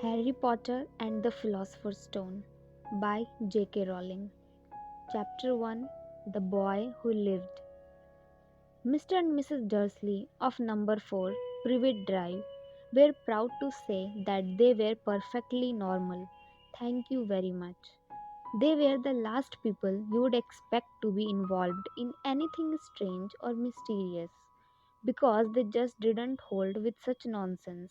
Harry Potter and the Philosopher's Stone by J.K. Rowling. Chapter 1 The Boy Who Lived. Mr. and Mrs. Dursley of number 4, Privet Drive, were proud to say that they were perfectly normal. Thank you very much. They were the last people you would expect to be involved in anything strange or mysterious, because they just didn't hold with such nonsense.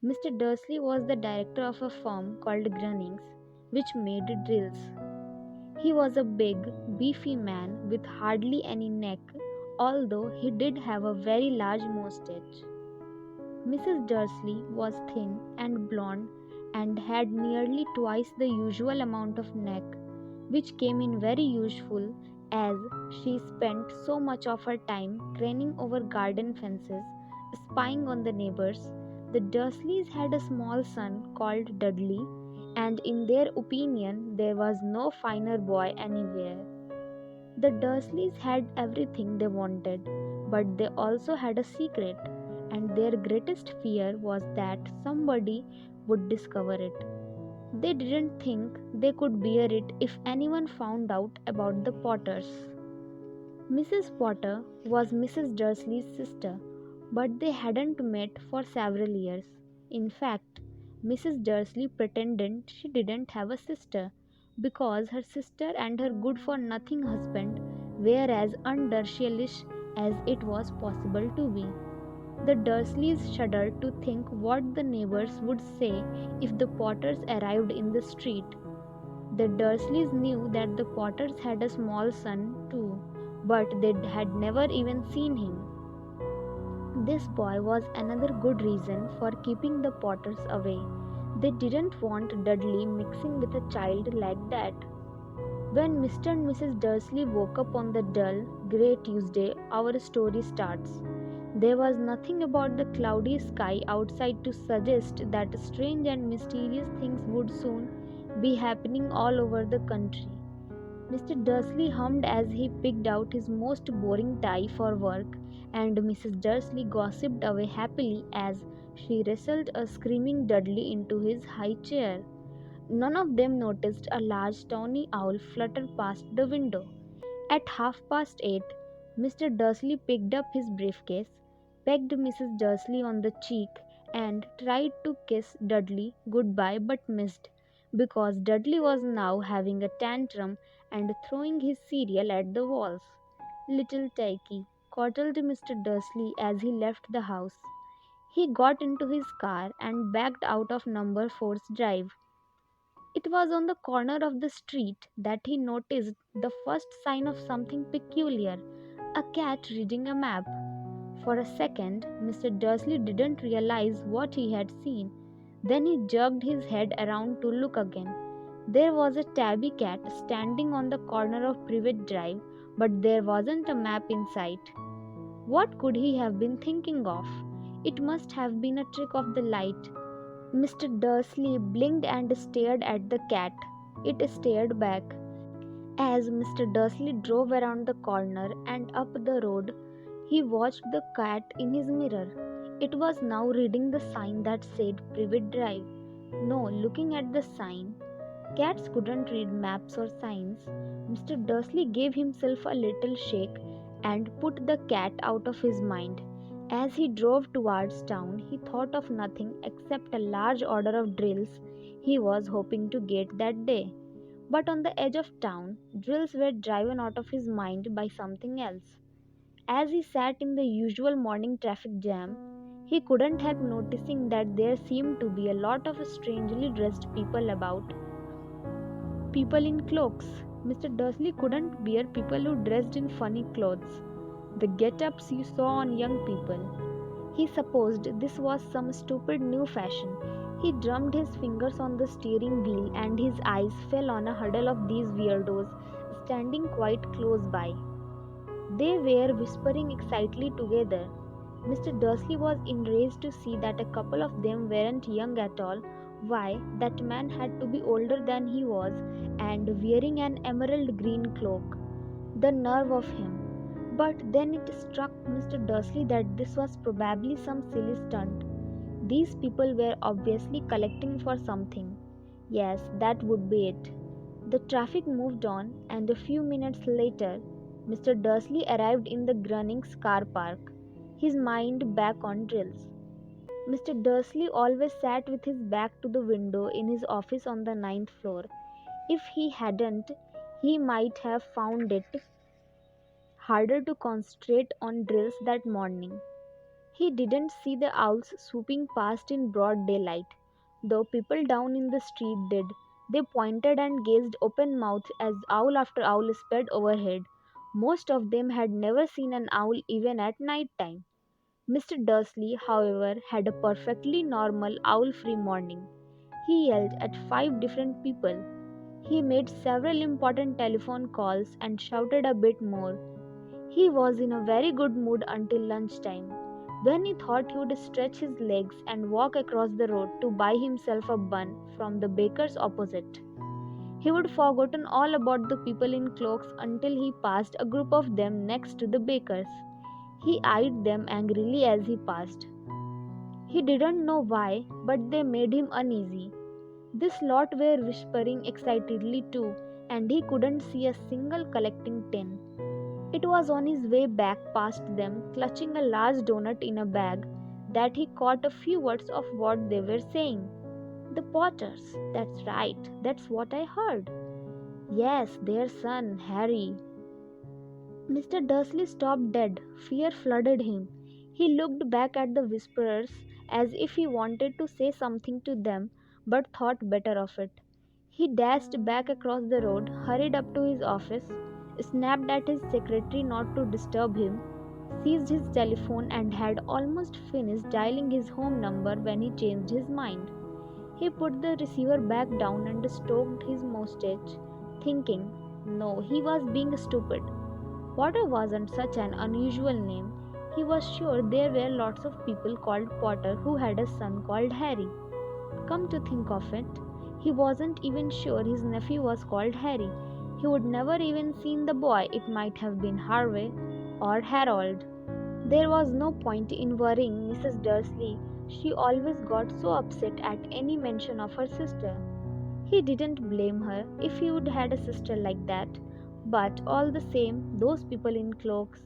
Mr. Dursley was the director of a firm called Grunnings, which made drills. He was a big, beefy man with hardly any neck, although he did have a very large moustache. Mrs. Dursley was thin and blonde and had nearly twice the usual amount of neck, which came in very useful as she spent so much of her time craning over garden fences, spying on the neighbors. The Dursleys had a small son called Dudley, and in their opinion there was no finer boy anywhere. The Dursleys had everything they wanted, but they also had a secret, and their greatest fear was that somebody would discover it. They didn't think they could bear it if anyone found out about the Potters. Mrs. Potter was Mrs. Dursley's sister, but they hadn't met for several years. In fact, Mrs. Dursley pretended she didn't have a sister because her sister and her good for nothing husband were as undurslyish as it was possible to be. The Dursleys shuddered to think what the neighbors would say if the Potters arrived in the street. The Dursleys knew that the Potters had a small son too, but they had never even seen him. This boy was another good reason for keeping the Potters away. They didn't want Dudley mixing with a child like that. When Mr. and Mrs. Dursley woke up on the dull, grey Tuesday, our story starts. There was nothing about the cloudy sky outside to suggest that strange and mysterious things would soon be happening all over the country. Mr. Dursley hummed as he picked out his most boring tie for work, and Mrs. Dursley gossiped away happily as she wrestled a screaming Dudley into his high chair. None of them noticed a large tawny owl flutter past the window. At 8:30, Mr. Dursley picked up his briefcase, pecked Mrs. Dursley on the cheek, and tried to kiss Dudley goodbye but missed, because Dudley was now having a tantrum and throwing his cereal at the walls. "Little Tikey," coddled Mr. Dursley as he left the house. He got into his car and backed out of number 4's drive. It was on the corner of the street that he noticed the first sign of something peculiar, a cat reading a map. For a second, Mr. Dursley didn't realize what he had seen. Then he jerked his head around to look again. There was a tabby cat standing on the corner of Privet Drive, but there wasn't a map in sight. What could he have been thinking of? It must have been a trick of the light. Mr. Dursley blinked and stared at the cat. It stared back. As Mr. Dursley drove around the corner and up the road, he watched the cat in his mirror. It was now reading the sign that said Privet Drive. No, looking at the sign. Cats couldn't read maps or signs. Mr. Dursley gave himself a little shake and put the cat out of his mind. As he drove towards town, he thought of nothing except a large order of drills he was hoping to get that day. But on the edge of town, drills were driven out of his mind by something else. As he sat in the usual morning traffic jam, he couldn't help noticing that there seemed to be a lot of strangely dressed people about. People in cloaks. Mr. Dursley couldn't bear people who dressed in funny clothes, the get-ups you saw on young people. He supposed this was some stupid new fashion. He drummed his fingers on the steering wheel and his eyes fell on a huddle of these weirdos standing quite close by. They were whispering excitedly together. Mr. Dursley was enraged to see that a couple of them weren't young at all. Why, that man had to be older than he was and wearing an emerald green cloak. The nerve of him! But then it struck Mr. Dursley that this was probably some silly stunt. These people were obviously collecting for something. Yes, that would be it. The traffic moved on, and a few minutes later, Mr. Dursley arrived in the Grunnings car park, his mind back on drills. Mr. Dursley always sat with his back to the window in his office on the ninth floor. If he hadn't, he might have found it harder to concentrate on drills that morning. He didn't see the owls swooping past in broad daylight, though people down in the street did. They pointed and gazed open-mouthed as owl after owl sped overhead. Most of them had never seen an owl even at night time. Mr. Dursley, however, had a perfectly normal owl-free morning. He yelled at 5 different people. He made several important telephone calls and shouted a bit more. He was in a very good mood until lunchtime, when he thought he would stretch his legs and walk across the road to buy himself a bun from the baker's opposite. He would forgotten all about the people in cloaks until he passed a group of them next to the baker's. He eyed them angrily as he passed. He didn't know why, but they made him uneasy. This lot were whispering excitedly too, and he couldn't see a single collecting tin. It was on his way back past them, clutching a large doughnut in a bag, that he caught a few words of what they were saying. The Potters, that's right, that's what I heard. Yes, their son, Harry. Mr. Dursley stopped dead. Fear flooded him. He looked back at the whisperers as if he wanted to say something to them, but thought better of it. He dashed back across the road, hurried up to his office, snapped at his secretary not to disturb him, seized his telephone, and had almost finished dialing his home number when he changed his mind. He put the receiver back down and stroked his moustache, thinking, no, he was being stupid. Potter wasn't such an unusual name. He was sure there were lots of people called Potter who had a son called Harry. Come to think of it, he wasn't even sure his nephew was called Harry. He would never even seen the boy. It might have been Harvey or Harold. There was no point in worrying Mrs. Dursley. She always got so upset at any mention of her sister. He didn't blame her if he would had a sister like that, but all the same, those people in cloaks.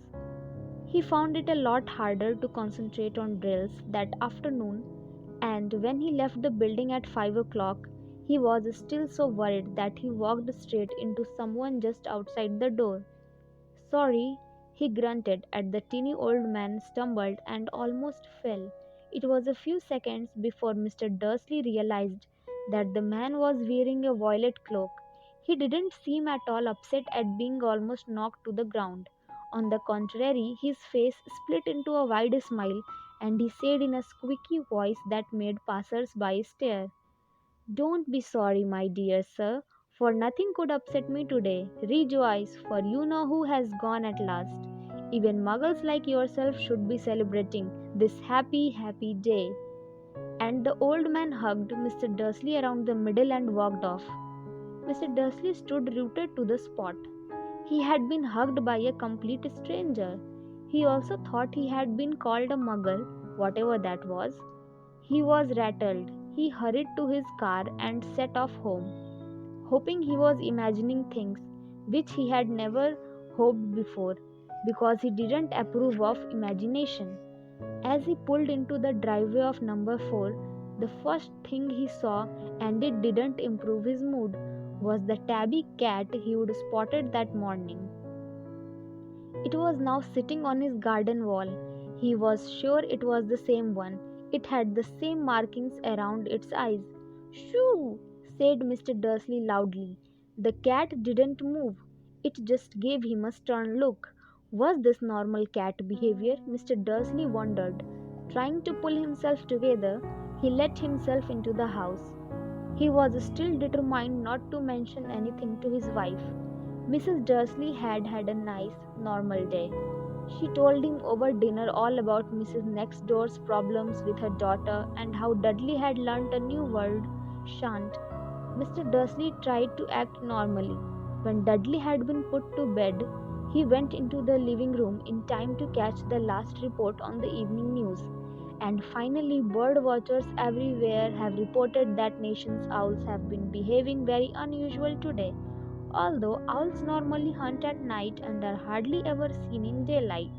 He found it a lot harder to concentrate on drills that afternoon, and when he left the building at 5 o'clock, he was still so worried that he walked straight into someone just outside the door. Sorry, he grunted as the teeny old man stumbled and almost fell. It was a few seconds before Mr. Dursley realized that the man was wearing a violet cloak. He didn't seem at all upset at being almost knocked to the ground. On the contrary, his face split into a wide smile, and he said in a squeaky voice that made passers-by stare, "Don't be sorry, my dear sir, for nothing could upset me today. Rejoice, for you know who has gone at last. Even muggles like yourself should be celebrating this happy, happy day." And the old man hugged Mr. Dursley around the middle and walked off. Mr. Dursley stood rooted to the spot. He had been hugged by a complete stranger. He also thought he had been called a muggle, whatever that was. He was rattled. He hurried to his car and set off home, hoping he was imagining things which he had never hoped before, because he didn't approve of imagination. As he pulled into the driveway of number 4, the first thing he saw, and it didn't improve his mood, was the tabby cat he would spotted that morning. It was now sitting on his garden wall. He was sure it was the same one. It had the same markings around its eyes. "Shoo!" said Mr. Dursley loudly. The cat didn't move. It just gave him a stern look. Was this normal cat behavior? Mr. Dursley wondered. Trying to pull himself together, he let himself into the house. He was still determined not to mention anything to his wife. Mrs. Dursley had had a nice, normal day. She told him over dinner all about Mrs. Next Door's problems with her daughter and how Dudley had learnt a new word, shan't. Mr. Dursley tried to act normally. When Dudley had been put to bed, he went into the living room in time to catch the last report on the evening news. And finally, bird watchers everywhere have reported that nation's owls have been behaving very unusual today. Although owls normally hunt at night and are hardly ever seen in daylight,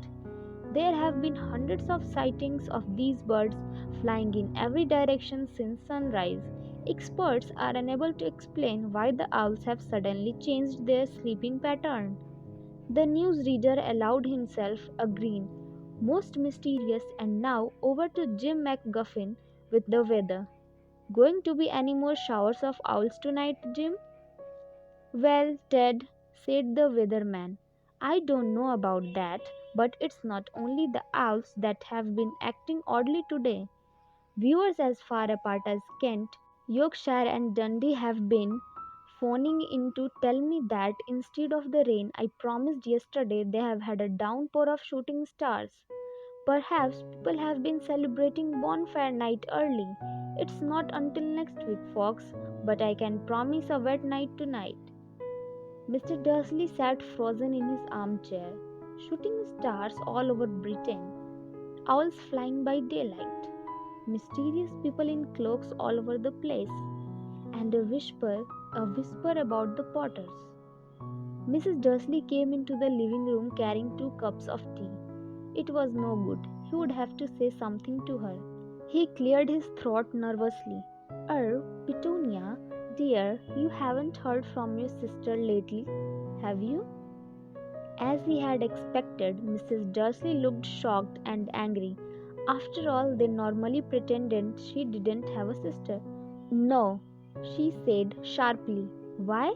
there have been hundreds of sightings of these birds flying in every direction since sunrise. Experts are unable to explain why the owls have suddenly changed their sleeping pattern. The newsreader allowed himself a grin. Most mysterious, and now over to Jim McGuffin with the weather. Going to be any more showers of owls tonight, Jim? Well, Ted, said the weatherman, I don't know about that, but it's not only the owls that have been acting oddly today. Viewers as far apart as Kent, Yorkshire, and Dundee have been phoning in to tell me that instead of the rain I promised yesterday, they have had a downpour of shooting stars. Perhaps people have been celebrating bonfire night early. It's not until next week, folks, but I can promise a wet night tonight. Mr. Dursley sat frozen in his armchair. Shooting stars all over Britain, owls flying by daylight, mysterious people in cloaks all over the place, and a whisper about the Potters. Mrs. Dursley came into the living room carrying 2 cups of tea. It was no good. He would have to say something to her. He cleared his throat nervously. Petunia, dear, you haven't heard from your sister lately, have you? As he had expected, Mrs. Dursley looked shocked and angry. After all, they normally pretended she didn't have a sister. No, she said sharply. Why?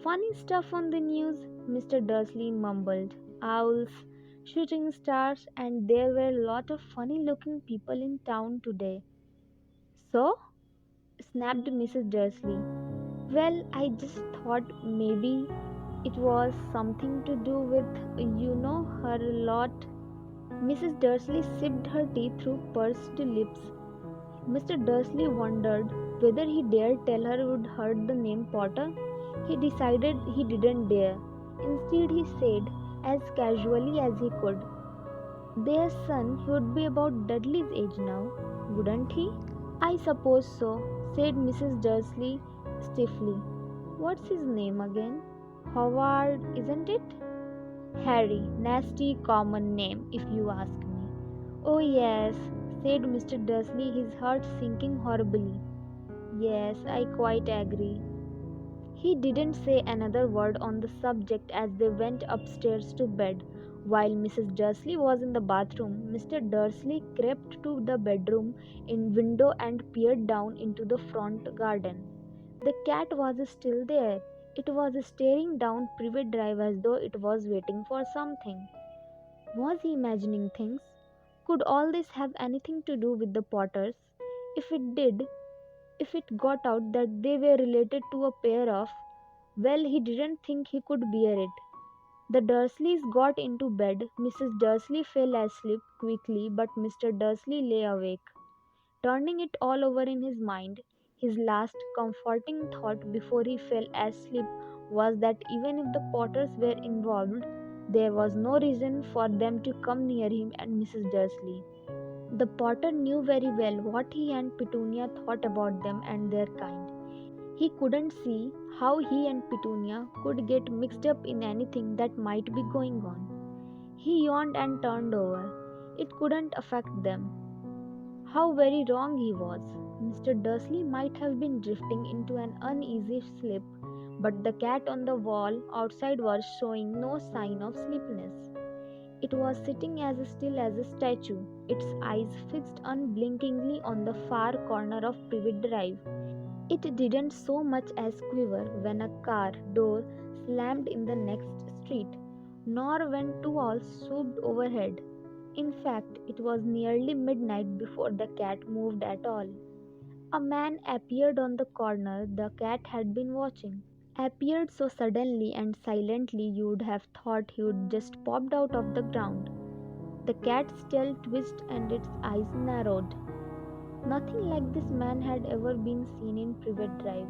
Funny stuff on the news, Mr. Dursley mumbled. Owls, shooting stars, and there were a lot of funny looking people in town today. So? Snapped Mrs. Dursley. Well, I just thought maybe it was something to do with, her lot. Mrs. Dursley sipped her tea through pursed lips. Mr. Dursley wondered whether he dared tell her would hurt the name Potter. He decided he didn't dare. Instead, he said, as casually as he could, their son, he would be about Dudley's age now, wouldn't he? I suppose so, said Mrs. Dursley stiffly. What's his name again? Howard, isn't it? Harry, nasty common name, if you ask me. Oh, yes, said Mr. Dursley, his heart sinking horribly. Yes, I quite agree. He didn't say another word on the subject as they went upstairs to bed. While Mrs. Dursley was in the bathroom, Mr. Dursley crept to the bedroom in window and peered down into the front garden. The cat was still there. It was staring down Privet Drive as though it was waiting for something. Was he imagining things? Could all this have anything to do with the Potters? If it did, if it got out that they were related to a pair of, well, he didn't think he could bear it. The Dursleys got into bed. Mrs. Dursley fell asleep quickly, but Mr. Dursley lay awake, turning it all over in his mind. His last comforting thought before he fell asleep was that even if the Potters were involved, there was no reason for them to come near him and Mrs. Dursley. The Potter knew very well what he and Petunia thought about them and their kind. He couldn't see how he and Petunia could get mixed up in anything that might be going on. He yawned and turned over. It couldn't affect them. How very wrong he was. Mr. Dursley might have been drifting into an uneasy sleep, but the cat on the wall outside was showing no sign of sleepiness. It was sitting as still as a statue, its eyes fixed unblinkingly on the far corner of Privet Drive. It didn't so much as quiver when a car door slammed in the next street, nor when 2 owls swooped overhead. In fact, it was nearly midnight before the cat moved at all. A man appeared on the corner the cat had been watching. Appeared so suddenly and silently you would have thought he would just popped out of the ground. The cat's tail twisted and its eyes narrowed. Nothing like this man had ever been seen in Privet Drive.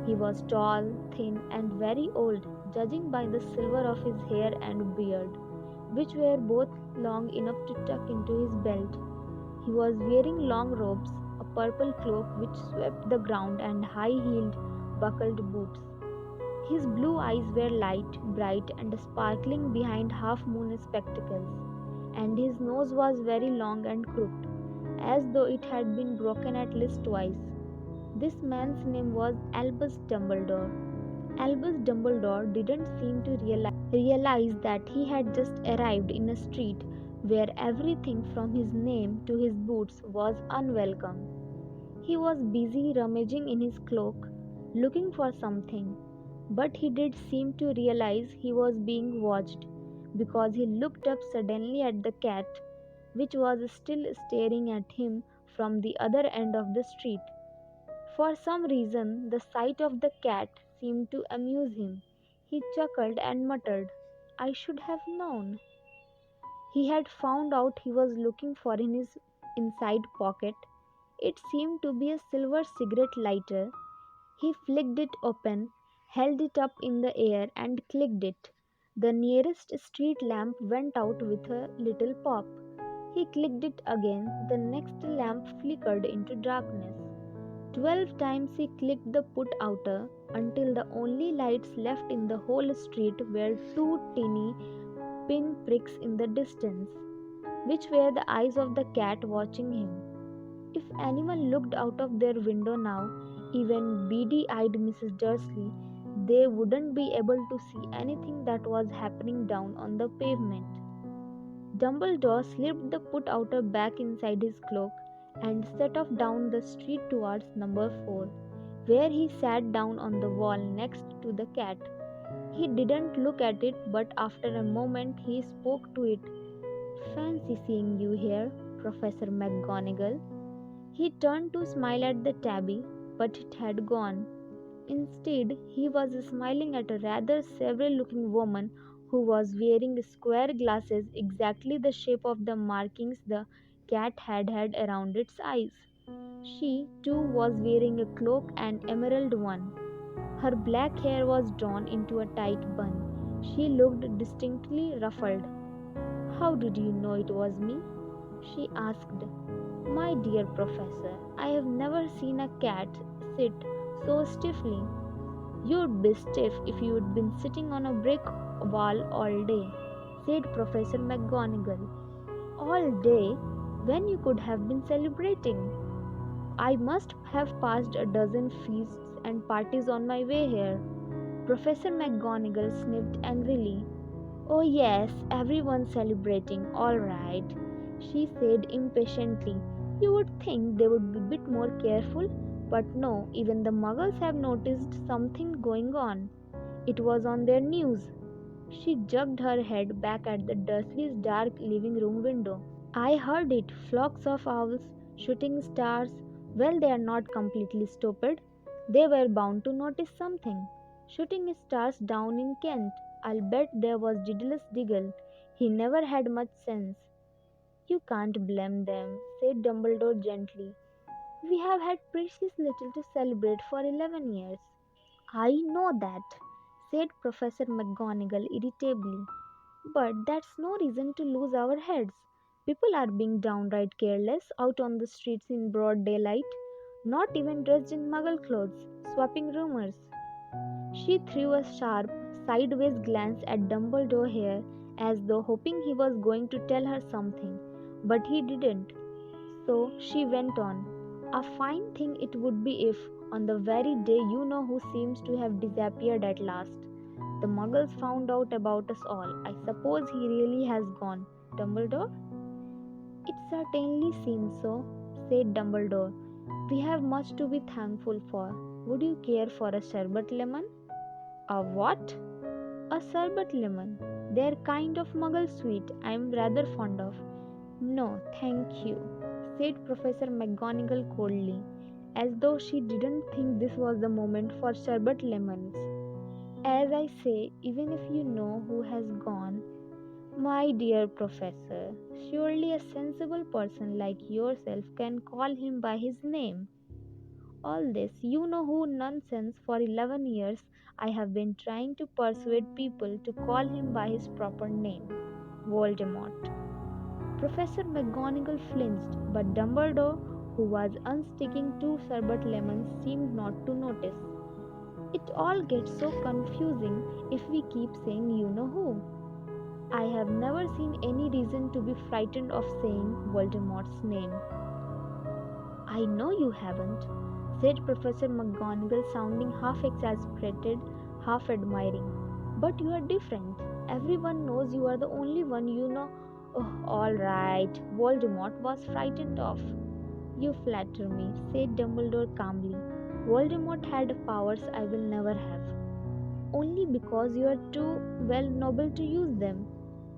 He was tall, thin, and very old, judging by the silver of his hair and beard, which were both long enough to tuck into his belt. He was wearing long robes, a purple cloak which swept the ground, and high-heeled, buckled boots. His blue eyes were light, bright, and sparkling behind half-moon spectacles, and his nose was very long and crooked, as though it had been broken at least twice. This man's name was Albus Dumbledore. Albus Dumbledore didn't seem to realize that he had just arrived in a street where everything from his name to his boots was unwelcome. He was busy rummaging in his cloak, looking for something, but he did seem to realize he was being watched, because he looked up suddenly at the cat, which was still staring at him from the other end of the street. For some reason, the sight of the cat seemed to amuse him. He chuckled and muttered, "I should have known." He had found out he was looking for in his inside pocket. It seemed to be a silver cigarette lighter. He flicked it open, held it up in the air, and clicked it. The nearest street lamp went out with a little pop. He clicked it again. The next lamp flickered into darkness. 12 times he clicked the put outer until the only lights left in the whole street were two tiny pin pricks in the distance, which were the eyes of the cat watching him. If anyone looked out of their window now, even beady-eyed Mrs. Dursley, they wouldn't be able to see anything that was happening down on the pavement. Dumbledore slipped the put outer back inside his cloak and set off down the street towards number 4, where he sat down on the wall next to the cat. He didn't look at it, but after a moment he spoke to it. "Fancy seeing you here, Professor McGonagall." He turned to smile at the tabby, but it had gone. Instead, he was smiling at a rather several-looking woman who was wearing square glasses exactly the shape of the markings the cat had had around its eyes. She, too, was wearing a cloak, an emerald one. Her black hair was drawn into a tight bun. She looked distinctly ruffled. "How did you know it was me?" she asked. "My dear Professor, I have never seen a cat sit so stiffly." "You'd be stiff if you'd been sitting on a brick wall all day," said Professor McGonagall. "All day? When you could have been celebrating." "I must have passed a dozen feasts and parties on my way here." Professor McGonagall sniffed angrily. "Oh yes, everyone's celebrating, all right," she said impatiently. "You would think they would be a bit more careful, but no, even the Muggles have noticed something going on. It was on their news." She jerked her head back at the Dursleys' dark living room window. "I heard it. Flocks of owls, shooting stars. Well, they are not completely stupid. They were bound to notice something. Shooting stars down in Kent. I'll bet there was Diddless Diggle. He never had much sense." "You can't blame them," said Dumbledore gently. "We have had precious little to celebrate for 11 years." "I know that," said Professor McGonagall irritably. "But that's no reason to lose our heads. People are being downright careless out on the streets in broad daylight, not even dressed in Muggle clothes, swapping rumors." She threw a sharp, sideways glance at Dumbledore here, as though hoping he was going to tell her something, but he didn't. So she went on. "A fine thing it would be if, on the very day you know who seems to have disappeared at last, the Muggles found out about us all. I suppose he really has gone, Dumbledore?" "It certainly seems so," said Dumbledore. "We have much to be thankful for. Would you care for a sherbet lemon?" "A what?" "A sherbet lemon. They're kind of Muggle sweet. I'm rather fond of." "No, thank you," said Professor McGonagall coldly, as though she didn't think this was the moment for sherbet lemons. "As I say, even if you know who has gone, my dear Professor, surely a sensible person like yourself can call him by his name. All this you know who nonsense. For 11 years I have been trying to persuade people to call him by his proper name, Voldemort." Professor McGonagall flinched, but Dumbledore, who was unsticking two sherbet lemons, seemed not to notice. It all gets so confusing if we keep saying you know who. I have never seen any reason to be frightened of saying Voldemort's name. I know you haven't, said Professor McGonagall, sounding half exasperated, half admiring. But you are different. Everyone knows you are the only one you know. Oh, all right, Voldemort was frightened of. You flatter me, said Dumbledore calmly. Voldemort had powers I will never have. Only because you are too well noble to use them.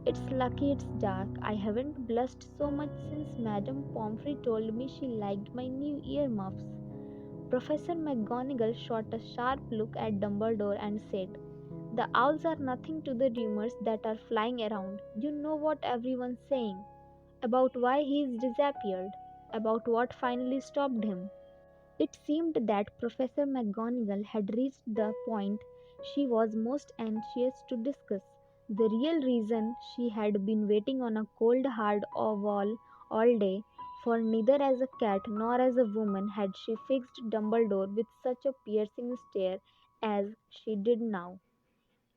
It's lucky it's dark. I haven't blushed so much since Madame Pomfrey told me she liked my new earmuffs. Professor McGonagall shot a sharp look at Dumbledore and said, the owls are nothing to the rumors that are flying around. You know what everyone's saying about why he's disappeared, about what finally stopped him. It seemed that Professor McGonagall had reached the point she was most anxious to discuss. The real reason she had been waiting on a cold hard wall all day, for neither as a cat nor as a woman had she fixed Dumbledore with such a piercing stare as she did now.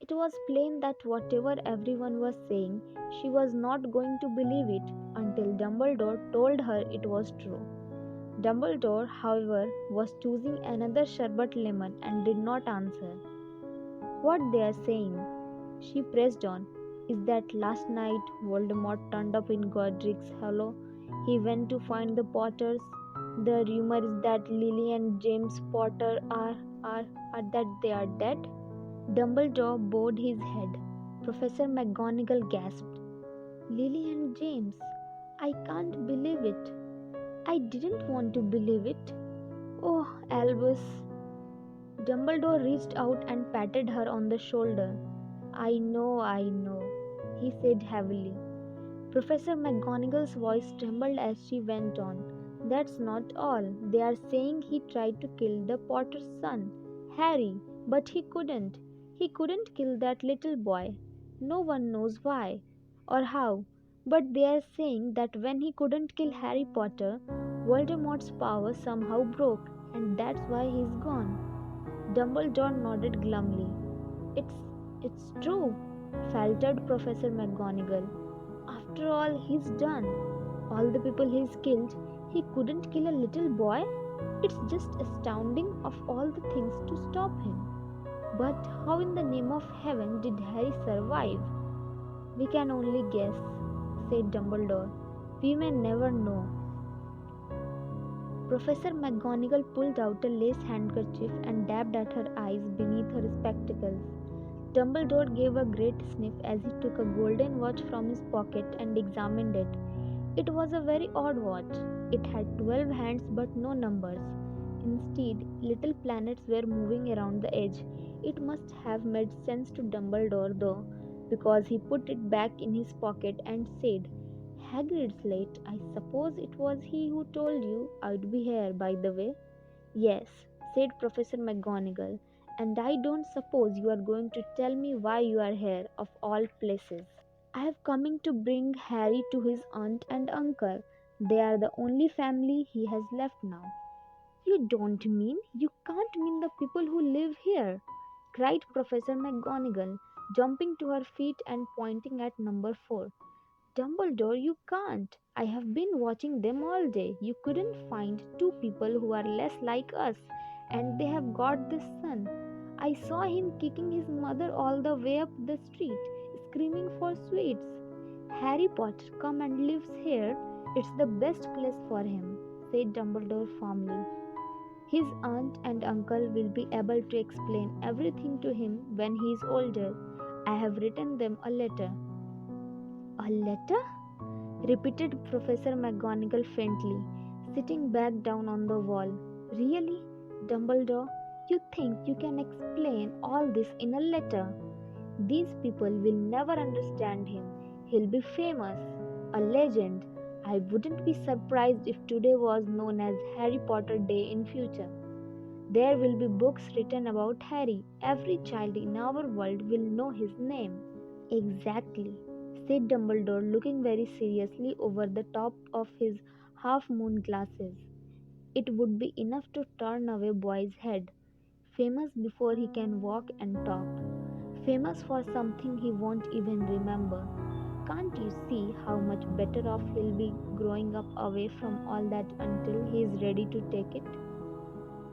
It was plain that whatever everyone was saying, she was not going to believe it until Dumbledore told her it was true. Dumbledore, however, was choosing another sherbet lemon and did not answer. What they are saying, she pressed on, is that last night Voldemort turned up in Godric's Hollow. He went to find the Potters. The rumor is that Lily and James Potter are that they are dead. Dumbledore bowed his head. Professor McGonagall gasped. Lily and James. I can't believe it. I didn't want to believe it. Oh, Albus. Dumbledore reached out and patted her on the shoulder. I know, he said heavily. Professor McGonagall's voice trembled as she went on. That's not all. They are saying he tried to kill the Potter's son, Harry, but he couldn't. He couldn't kill that little boy. No one knows why or how, but they are saying that when he couldn't kill Harry Potter, Voldemort's power somehow broke, and that's why he's gone. Dumbledore nodded glumly. It's it's true, faltered Professor McGonagall. After all he's done, all the people he's killed, he couldn't kill a little boy? It's just astounding of all the things to stop him. But how in the name of heaven did Harry survive? We can only guess, said Dumbledore. We may never know. Professor McGonagall pulled out a lace handkerchief and dabbed at her eyes beneath her spectacles. Dumbledore gave a great sniff as he took a golden watch from his pocket and examined it. It was a very odd watch. It had 12 hands but no numbers. Instead, little planets were moving around the edge. It must have made sense to Dumbledore though, because he put it back in his pocket and said, Hagrid's late. I suppose it was he who told you I'd be here, by the way. Yes, said Professor McGonagall, and I don't suppose you are going to tell me why you are here, of all places. I have coming to bring Harry to his aunt and uncle. They are the only family he has left now. You can't mean the people who live here, cried Professor McGonagall, jumping to her feet and pointing at number 4. Dumbledore, you can't. I have been watching them all day. You couldn't find two people who are less like us, and they have got this son. I saw him kicking his mother all the way up the street, screaming for sweets. Harry Potter come and lives here. It's the best place for him, said Dumbledore firmly. His aunt and uncle will be able to explain everything to him when he is older. I have written them a letter. A letter? Repeated Professor McGonagall faintly, sitting back down on the wall. Really, Dumbledore, you think you can explain all this in a letter? These people will never understand him. He'll be famous, a legend. I wouldn't be surprised if today was known as Harry Potter Day in future. There will be books written about Harry. Every child in our world will know his name. Exactly, said Dumbledore, looking very seriously over the top of his half-moon glasses. It would be enough to turn away boy's head. Famous before he can walk and talk. Famous for something he won't even remember. Can't you see how much better off he'll be growing up away from all that until he is ready to take it?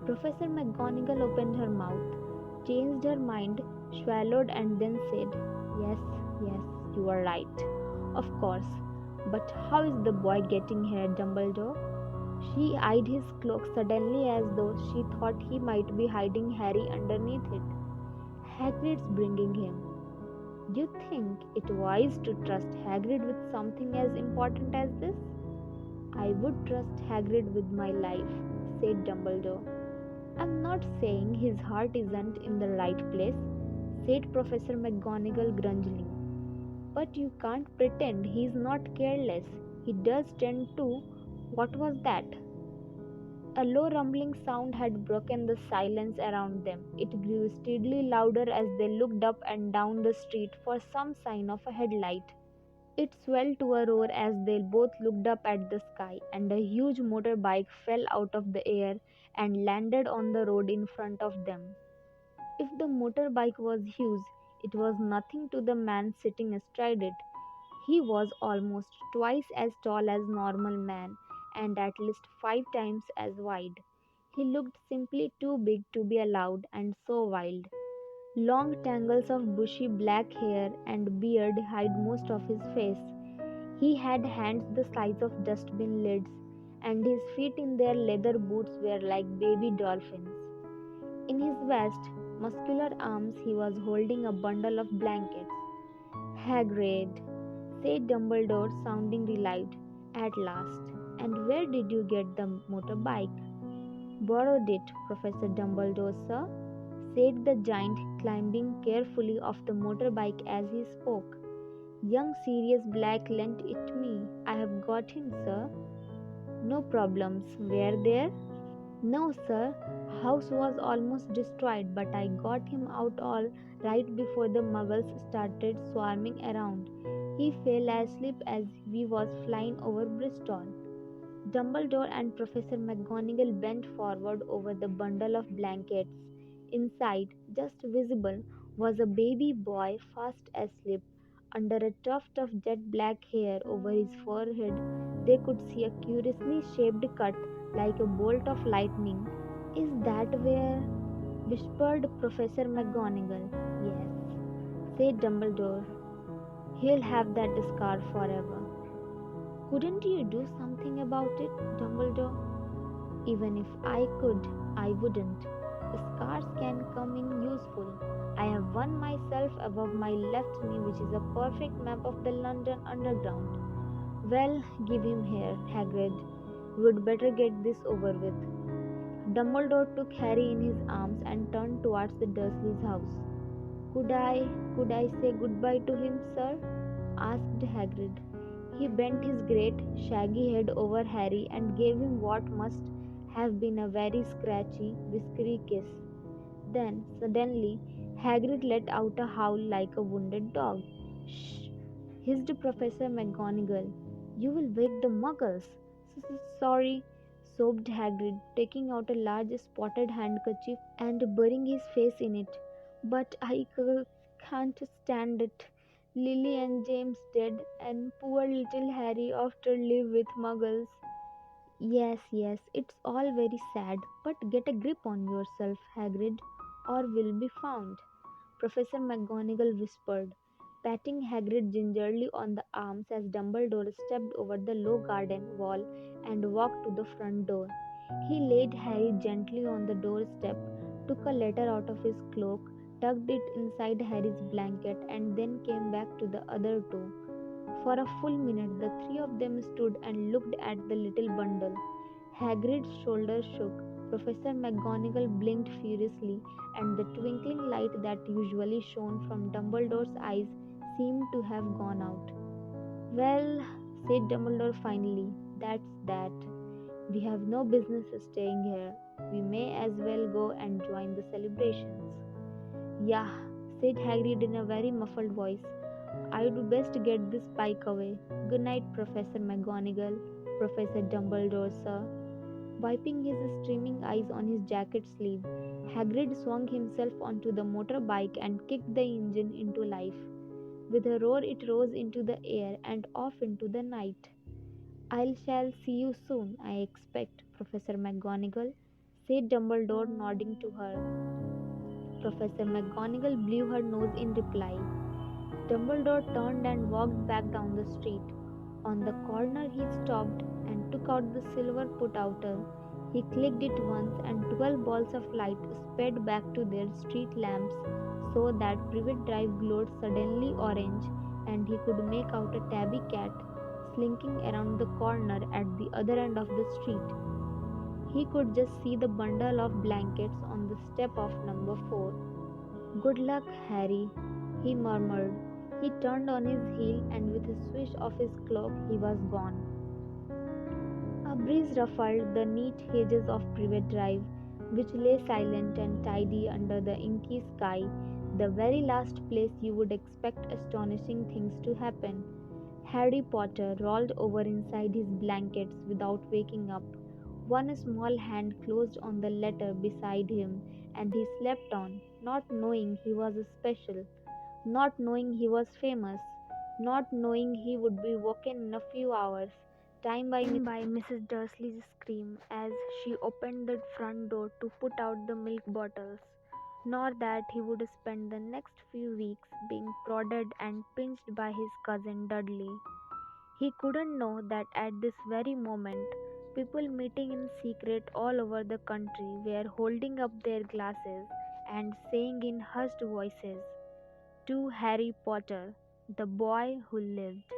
Professor McGonagall opened her mouth, changed her mind, swallowed, and then said, "Yes, yes, you are right. Of course. But how is the boy getting here, Dumbledore?" She eyed his cloak suddenly as though she thought he might be hiding Harry underneath it. "Hagrid's bringing him." "Do you think it wise to trust Hagrid with something as important as this?" "I would trust Hagrid with my life," said Dumbledore. "I'm not saying his heart isn't in the right place," said Professor McGonagall grudgingly. "But you can't pretend he's not careless. He does tend to. What was that?" A low rumbling sound had broken the silence around them. It grew steadily louder as they looked up and down the street for some sign of a headlight. It swelled to a roar as they both looked up at the sky, and a huge motorbike fell out of the air and landed on the road in front of them. If the motorbike was huge, it was nothing to the man sitting astride it. He was almost twice as tall as normal man and at least 5 times as wide. He looked simply too big to be allowed and so wild. Long tangles of bushy black hair and beard hid most of his face. He had hands the size of dustbin lids, and his feet in their leather boots were like baby dolphins. In his vast, muscular arms he was holding a bundle of blankets. "Hagrid," said Dumbledore, sounding relieved. "At last. And where did you get the motorbike?" "Borrowed it, Professor Dumbledore, sir," said the giant, climbing carefully off the motorbike as he spoke. "Young Sirius Black lent it me. I have got him, sir." "No problems, were there?" "No, sir. House was almost destroyed, but I got him out all right before the muggles started swarming around. He fell asleep as we was flying over Bristol." Dumbledore and Professor McGonagall bent forward over the bundle of blankets. Inside, just visible, was a baby boy fast asleep. Under a tuft of jet black hair over his forehead, they could see a curiously shaped cut like a bolt of lightning. "Is that where?" whispered Professor McGonagall. "Yes," said Dumbledore. "He'll have that scar forever." "Couldn't you do something about it, Dumbledore?" "Even if I could, I wouldn't. Scars can come in useful. I have one myself above my left knee which is a perfect map of the London Underground." "Well, give him here, Hagrid. We'd better get this over with." Dumbledore took Harry in his arms and turned towards the Dursleys' house. Could I say goodbye to him, sir?" asked Hagrid. He bent his great, shaggy head over Harry and gave him what must have been a very scratchy, whiskery kiss. Then, suddenly, Hagrid let out a howl like a wounded dog. "Shh!" hissed Professor McGonagall. "You will wake the muggles." "Sorry," sobbed Hagrid, taking out a large spotted handkerchief and burying his face in it. "But can't stand it. Lily and James dead, and poor little Harry off to live with muggles." "Yes, yes, it's all very sad, but get a grip on yourself, Hagrid, or we'll be found," Professor McGonagall whispered, patting Hagrid gingerly on the arms as Dumbledore stepped over the low garden wall and walked to the front door. He laid Harry gently on the doorstep, took a letter out of his cloak, tucked it inside Harry's blanket, and then came back to the other two. For a full minute the three of them stood and looked at the little bundle. Hagrid's shoulders shook, Professor McGonagall blinked furiously, and the twinkling light that usually shone from Dumbledore's eyes seemed to have gone out. "Well," said Dumbledore finally, "that's that. We have no business staying here. We may as well go and join the celebrations." "Yeah," said Hagrid in a very muffled voice. I'd best get this pike away. Good night, Professor McGonagall, Professor Dumbledore, sir. Wiping his streaming eyes on his jacket sleeve, Hagrid swung himself onto the motorbike and kicked the engine into life. With a roar, it rose into the air and off into the night. I shall see you soon, I expect, Professor McGonagall, said Dumbledore, nodding to her. Professor McGonagall blew her nose in reply. Dumbledore turned and walked back down the street. On the corner he stopped and took out the silver put-outer. He clicked it once and 12 balls of light sped back to their street lamps so that Privet Drive glowed suddenly orange and he could make out a tabby cat slinking around the corner at the other end of the street. He could just see the bundle of blankets on the step of number 4. Good luck, Harry, he murmured. He turned on his heel and with a swish of his cloak he was gone. A breeze ruffled the neat hedges of Privet Drive, which lay silent and tidy under the inky sky, the very last place you would expect astonishing things to happen. Harry Potter rolled over inside his blankets without waking up. One small hand closed on the letter beside him, and he slept on, not knowing he was special, not knowing he was famous, not knowing he would be woken in a few hours, time by Mrs. Dursley's scream as she opened the front door to put out the milk bottles, nor that he would spend the next few weeks being prodded and pinched by his cousin Dudley. He couldn't know that at this very moment, people meeting in secret all over the country were holding up their glasses and saying in hushed voices, "To Harry Potter, the boy who lived."